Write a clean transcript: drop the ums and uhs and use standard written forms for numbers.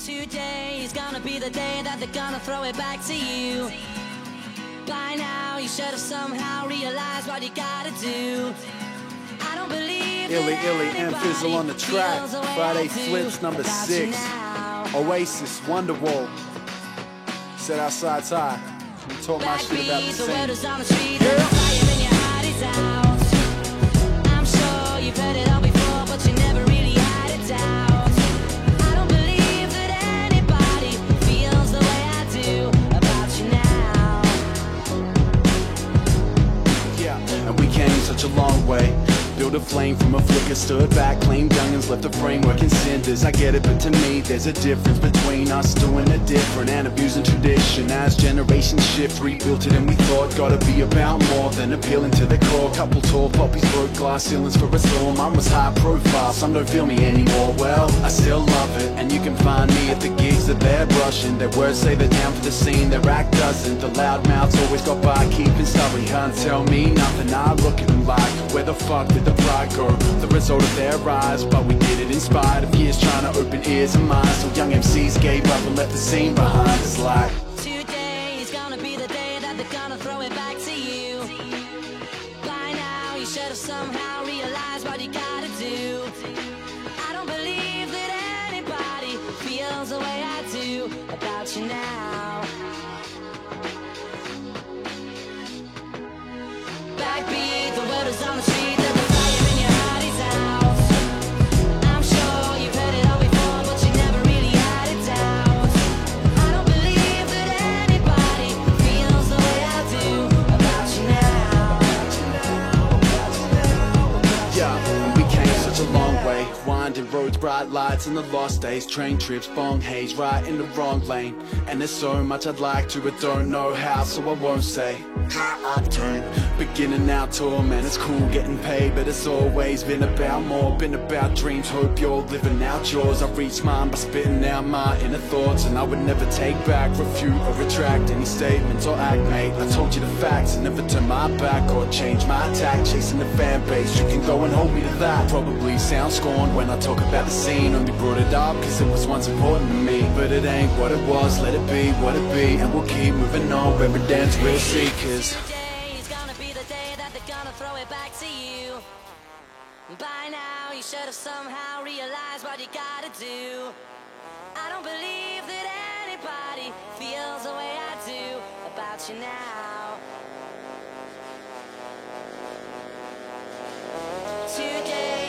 Today is gonna be the day that they're gonna throw it back to you. By now you should have somehow realized what you gotta do. I don't believe Illy, that Illy, and anybody Fizzle on the track. feels the way Friday I do Flips number about you 6. now. Oasis, Wonderwall. Set outside tie. You talk my shit about the Backbeat, the word same. is on the street, and the fire in your heart is out. I'm sure you've heard it all before, but you never really had a doubt. I don't believe that anybody feels the way I do about you now. Yeah, and we came such a long way. Built a flame from a flicker, stood back, claimed youngins, left the framework in cinders. I get it, but to me there's a difference between us doing it different and abusing tradition. As generations shift, rebuilt it and we thought gotta be about more than appealing to the core. Couple tall poppies broke glass ceilings for a storm. Mine was high profile, some don't feel me anymore. Well, I still love it, and you can find me at the gigs that they're brushing. Their words say they're down for the scene, their act doesn't. The loud mouths always got by, keeping stubborn. Can't tell me nothing, I look at them like, where the fuck did the pride go? The result of their rise, but we did it in spite of years trying to open ears and minds. So young MCs gave up and left the scene behind us like, Today is gonna be the day that they're gonna throw it back to you. By now you should have somehow realized what you gotta do. I don't believe that anybody feels the way I do about you now. Backbeat, the word is on the street, that the fire in your heart is out. I'm sure you've heard it all before, but you never really had a doubt. I don't believe that anybody feels the way I do about you now. yeah, and we came such a long way. Winding roads, bright lights, and the lost days. Train trips, bong haze, right in the wrong lane. And there's so much I'd like to, but don't know how, so I won't say how I turn. Beginning our tour, man, it's cool getting paid, but it's always been about more. Been about dreams, hope you're living out yours. I reached mine by spitting out my inner thoughts, and I would never take back, refute or retract any statements or act, mate. I told you the facts and never turn my back or change my tack. Chasing the fan base, you can go and hold me to that. Probably sound scorned when I talk about the scene. Only brought it up cause it was once important to me, but it ain't what it was. Let it be what it be, and we'll keep moving on. Where it ends we'll see, cause Today is gonna be the day that they're gonna throw it back to you. By now you should have somehow realized what you gotta do. I don't believe that anybody feels the way I do about you now. Today